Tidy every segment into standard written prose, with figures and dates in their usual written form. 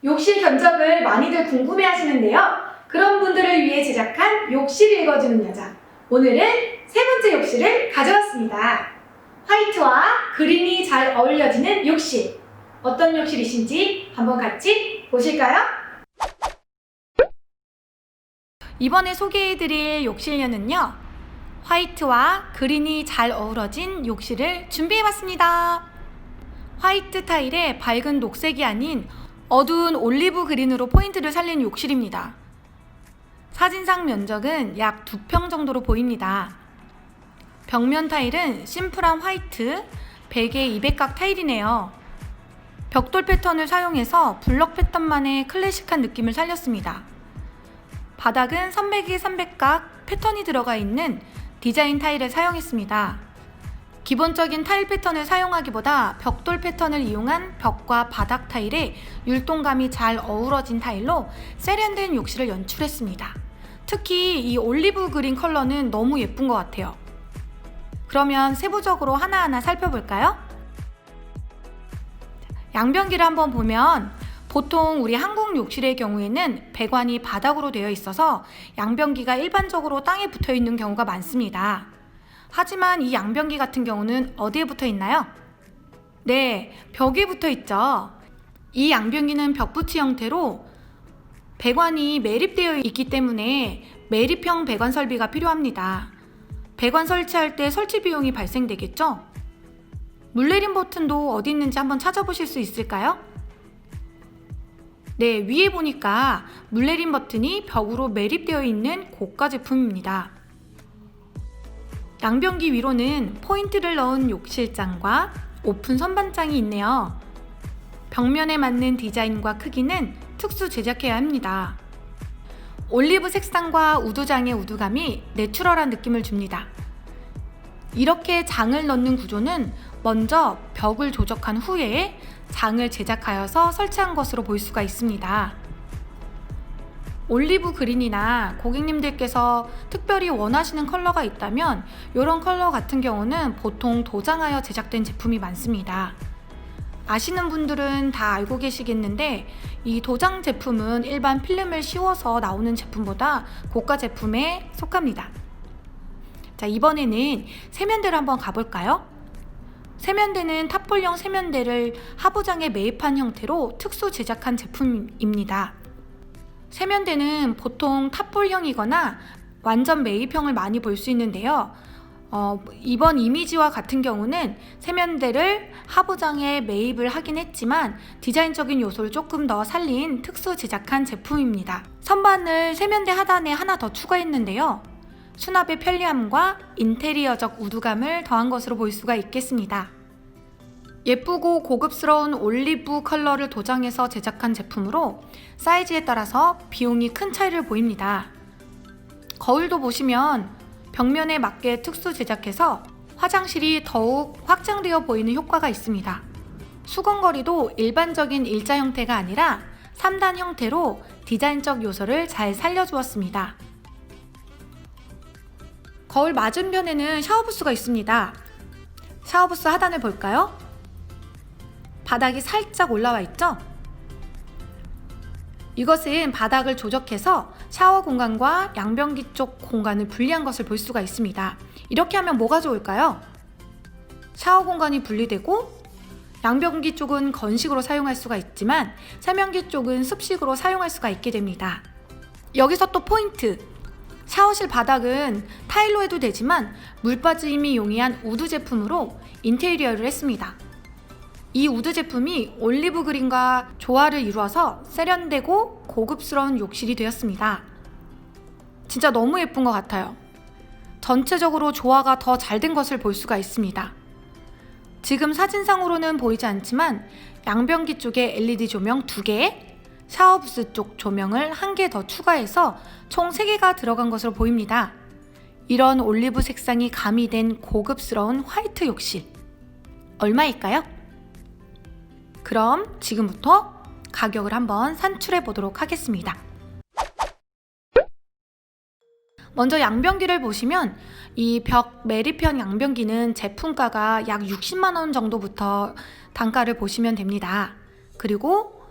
욕실 견적을 많이들 궁금해 하시는데요. 그런 분들을 위해 제작한 욕실 읽어주는 여자. 오늘은 세 번째 욕실을 가져왔습니다. 화이트와 그린이 잘 어울려지는 욕실. 어떤 욕실이신지 한번 같이 보실까요? 이번에 소개해드릴 욕실녀는요, 화이트와 그린이 잘 어우러진 욕실을 준비해봤습니다. 화이트 타일에 밝은 녹색이 아닌 어두운 올리브 그린으로 포인트를 살린 욕실입니다. 사진상 면적은 약 2평 정도로 보입니다. 벽면 타일은 심플한 화이트, 베개 200각 타일이네요. 벽돌 패턴을 사용해서 블럭 패턴만의 클래식한 느낌을 살렸습니다. 바닥은 300에 300각 패턴이 들어가 있는 디자인 타일을 사용했습니다. 기본적인 타일 패턴을 사용하기보다 벽돌 패턴을 이용한 벽과 바닥 타일에 율동감이 잘 어우러진 타일로 세련된 욕실을 연출했습니다. 특히 이 올리브 그린 컬러는 너무 예쁜 것 같아요. 그러면 세부적으로 하나하나 살펴볼까요? 양변기를 한번 보면 보통 우리 한국 욕실의 경우에는 배관이 바닥으로 되어 있어서 양변기가 일반적으로 땅에 붙어 있는 경우가 많습니다. 하지만 이 양변기 같은 경우는 어디에 붙어 있나요? 네, 벽에 붙어 있죠. 이 양변기는 벽붙이 형태로 배관이 매립되어 있기 때문에 매립형 배관 설비가 필요합니다. 배관 설치할 때 설치 비용이 발생되겠죠? 물내림 버튼도 어디 있는지 한번 찾아보실 수 있을까요? 네, 위에 보니까 물내림 버튼이 벽으로 매립되어 있는 고가 제품입니다. 양변기 위로는 포인트를 넣은 욕실장과 오픈 선반장이 있네요. 벽면에 맞는 디자인과 크기는 특수 제작해야 합니다. 올리브 색상과 우두장의 우두감이 내추럴한 느낌을 줍니다. 이렇게 장을 넣는 구조는 먼저 벽을 조작한 후에 장을 제작하여서 설치한 것으로 볼 수가 있습니다. 올리브 그린이나 고객님들께서 특별히 원하시는 컬러가 있다면 이런 컬러 같은 경우는 보통 도장하여 제작된 제품이 많습니다. 아시는 분들은 다 알고 계시겠는데 이 도장 제품은 일반 필름을 씌워서 나오는 제품보다 고가 제품에 속합니다. 자, 이번에는 세면대를 한번 가볼까요? 세면대는 탑볼형 세면대를 하부장에 매입한 형태로 특수 제작한 제품입니다. 세면대는 보통 탑볼형이거나 완전 매입형을 많이 볼 수 있는데요. 이번 이미지와 같은 경우는 세면대를 하부장에 매입을 하긴 했지만 디자인적인 요소를 조금 더 살린 특수 제작한 제품입니다. 선반을 세면대 하단에 하나 더 추가했는데요. 수납의 편리함과 인테리어적 우두감을 더한 것으로 볼 수가 있겠습니다. 예쁘고 고급스러운 올리브 컬러를 도장해서 제작한 제품으로 사이즈에 따라서 비용이 큰 차이를 보입니다. 거울도 보시면 벽면에 맞게 특수 제작해서 화장실이 더욱 확장되어 보이는 효과가 있습니다. 수건거리도 일반적인 일자 형태가 아니라 3단 형태로 디자인적 요소를 잘 살려주었습니다. 거울 맞은편에는 샤워부스가 있습니다. 샤워부스 하단을 볼까요? 바닥이 살짝 올라와 있죠? 이것은 바닥을 조작해서 샤워 공간과 양변기 쪽 공간을 분리한 것을 볼 수가 있습니다. 이렇게 하면 뭐가 좋을까요? 샤워 공간이 분리되고 양변기 쪽은 건식으로 사용할 수가 있지만 세면기 쪽은 습식으로 사용할 수가 있게 됩니다. 여기서 또 포인트! 샤워실 바닥은 타일로 해도 되지만 물빠짐이 용이한 우드 제품으로 인테리어를 했습니다. 이 우드 제품이 올리브 그린과 조화를 이루어서 세련되고 고급스러운 욕실이 되었습니다. 진짜 너무 예쁜 것 같아요. 전체적으로 조화가 더 잘 된 것을 볼 수가 있습니다. 지금 사진상으로는 보이지 않지만 양변기 쪽에 LED 조명 2개, 샤워부스 쪽 조명을 1개 더 추가해서 총 3개가 들어간 것으로 보입니다. 이런 올리브 색상이 가미된 고급스러운 화이트 욕실. 얼마일까요? 그럼 지금부터 가격을 한번 산출해 보도록 하겠습니다. 먼저 양변기를 보시면 이 벽 매립형 양변기는 제품가가 약 60만 원 정도부터 단가를 보시면 됩니다. 그리고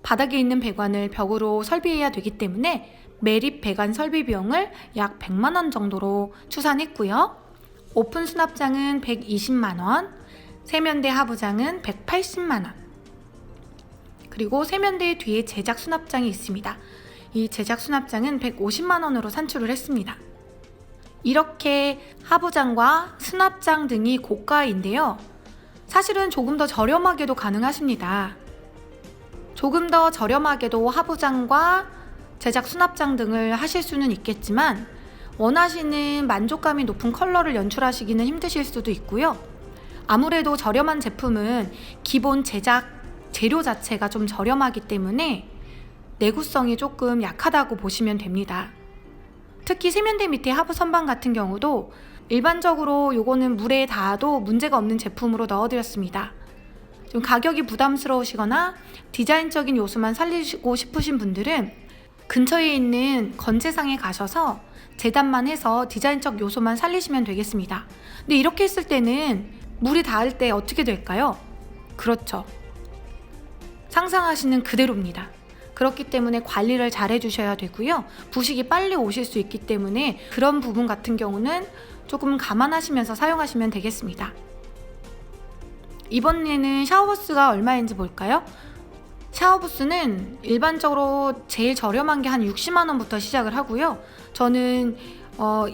바닥에 있는 배관을 벽으로 설비해야 되기 때문에 매립 배관 설비 비용을 약 100만 원 정도로 추산했고요. 오픈 수납장은 120만 원, 세면대 하부장은 180만 원, 그리고 세면대 뒤에 제작 수납장이 있습니다. 이 제작 수납장은 150만 원으로 산출을 했습니다. 이렇게 하부장과 수납장 등이 고가인데요. 사실은 조금 더 저렴하게도 가능하십니다. 조금 더 저렴하게도 하부장과 제작 수납장 등을 하실 수는 있겠지만 원하시는 만족감이 높은 컬러를 연출하시기는 힘드실 수도 있고요. 아무래도 저렴한 제품은 기본 제작 재료 자체가 좀 저렴하기 때문에 내구성이 조금 약하다고 보시면 됩니다. 특히 세면대 밑에 하부 선반 같은 경우도 일반적으로 요거는 물에 닿아도 문제가 없는 제품으로 넣어드렸습니다. 좀 가격이 부담스러우시거나 디자인적인 요소만 살리고 싶으신 분들은 근처에 있는 건재상에 가셔서 재단만 해서 디자인적 요소만 살리시면 되겠습니다. 근데 이렇게 했을 때는 물이 닿을 때 어떻게 될까요? 그렇죠. 상상하시는 그대로입니다. 그렇기 때문에 관리를 잘 해주셔야 되고요. 부식이 빨리 오실 수 있기 때문에 그런 부분 같은 경우는 조금 감안하시면서 사용하시면 되겠습니다. 이번에는 샤워부스가 얼마인지 볼까요? 샤워부스는 일반적으로 제일 저렴한 게 한 60만 원부터 시작을 하고요. 저는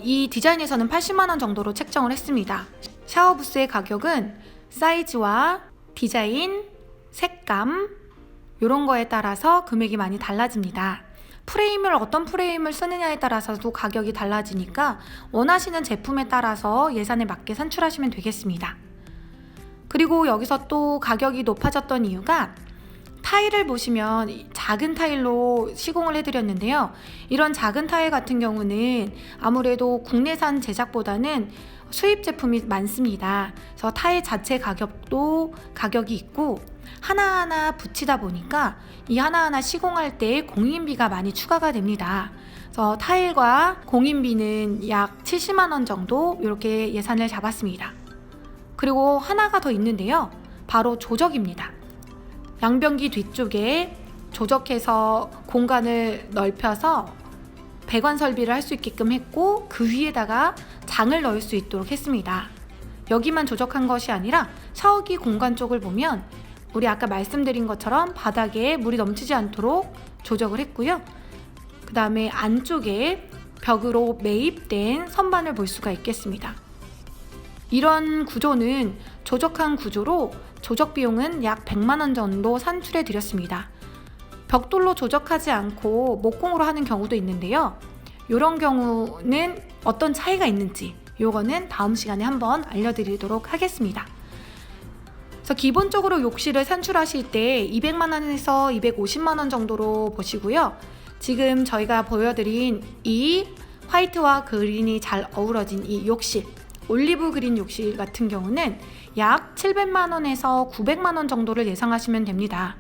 이 디자인에서는 80만 원 정도로 책정을 했습니다. 샤워부스의 가격은 사이즈와 디자인, 색감 이런 거에 따라서 금액이 많이 달라집니다. 프레임을 어떤 프레임을 쓰느냐에 따라서도 가격이 달라지니까 원하시는 제품에 따라서 예산에 맞게 산출하시면 되겠습니다. 그리고 여기서 또 가격이 높아졌던 이유가 타일을 보시면 작은 타일로 시공을 해드렸는데요. 이런 작은 타일 같은 경우는 아무래도 국내산 제작보다는 수입 제품이 많습니다. 그래서 타일 자체 가격도 가격이 있고 하나하나 붙이다 보니까 이 하나하나 시공할 때 공인비가 많이 추가가 됩니다. 그래서 타일과 공인비는 약 70만 원 정도 이렇게 예산을 잡았습니다. 그리고 하나가 더 있는데요. 바로 조적입니다. 양변기 뒤쪽에 조적해서 공간을 넓혀서 배관 설비를 할 수 있게끔 했고 그 위에다가 장을 넣을 수 있도록 했습니다. 여기만 조적한 것이 아니라 샤워기 공간 쪽을 보면 우리 아까 말씀드린 것처럼 바닥에 물이 넘치지 않도록 조적을 했고요. 그 다음에 안쪽에 벽으로 매입된 선반을 볼 수가 있겠습니다. 이런 구조는 조적한 구조로 조적 비용은 약 100만 원 정도 산출해 드렸습니다. 벽돌로 조적하지 않고 목공으로 하는 경우도 있는데요. 이런 경우는 어떤 차이가 있는지 요거는 다음 시간에 한번 알려드리도록 하겠습니다. 그래서 기본적으로 욕실을 산출하실 때 200만 원에서 250만 원 정도로 보시고요. 지금 저희가 보여드린 이 화이트와 그린이 잘 어우러진 이 욕실, 올리브 그린 욕실 같은 경우는 약 700만 원에서 900만 원 정도를 예상하시면 됩니다.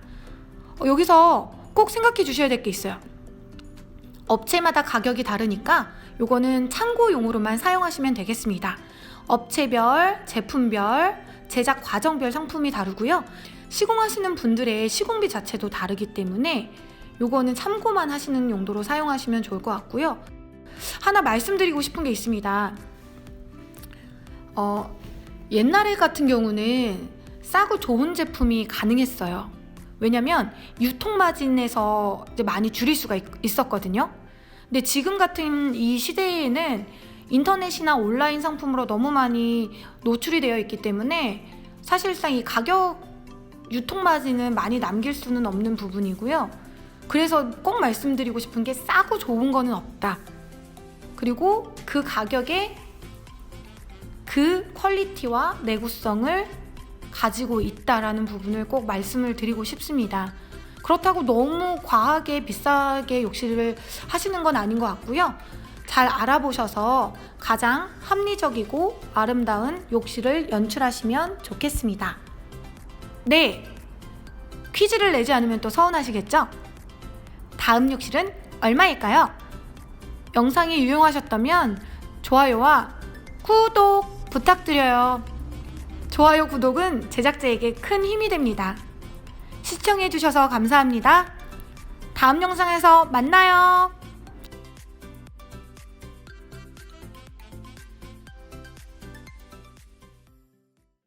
여기서 꼭 생각해 주셔야 될 게 있어요. 업체마다 가격이 다르니까 요거는 참고용으로만 사용하시면 되겠습니다. 업체별, 제품별, 제작 과정별 상품이 다르고요. 시공하시는 분들의 시공비 자체도 다르기 때문에 요거는 참고만 하시는 용도로 사용하시면 좋을 것 같고요. 하나 말씀드리고 싶은 게 있습니다. 옛날에 같은 경우는 싸고 좋은 제품이 가능했어요. 왜냐면 유통마진에서 이제 많이 줄일 수가 있었거든요. 근데 지금 같은 이 시대에는 인터넷이나 온라인 상품으로 너무 많이 노출이 되어 있기 때문에 사실상 이 가격 유통마진은 많이 남길 수는 없는 부분이고요. 그래서 꼭 말씀드리고 싶은 게 싸고 좋은 거는 없다. 그리고 그 가격에 그 퀄리티와 내구성을 가지고 있다라는 부분을 꼭 말씀을 드리고 싶습니다. 그렇다고 너무 과하게 비싸게 욕실을 하시는 건 아닌 것 같고요. 잘 알아보셔서 가장 합리적이고 아름다운 욕실을 연출하시면 좋겠습니다. 네, 퀴즈를 내지 않으면 또 서운하시겠죠? 다음 욕실은 얼마일까요? 영상이 유용하셨다면 좋아요와 구독 부탁드려요. 좋아요, 구독은 제작자에게 큰 힘이 됩니다. 시청해주셔서 감사합니다. 다음 영상에서 만나요.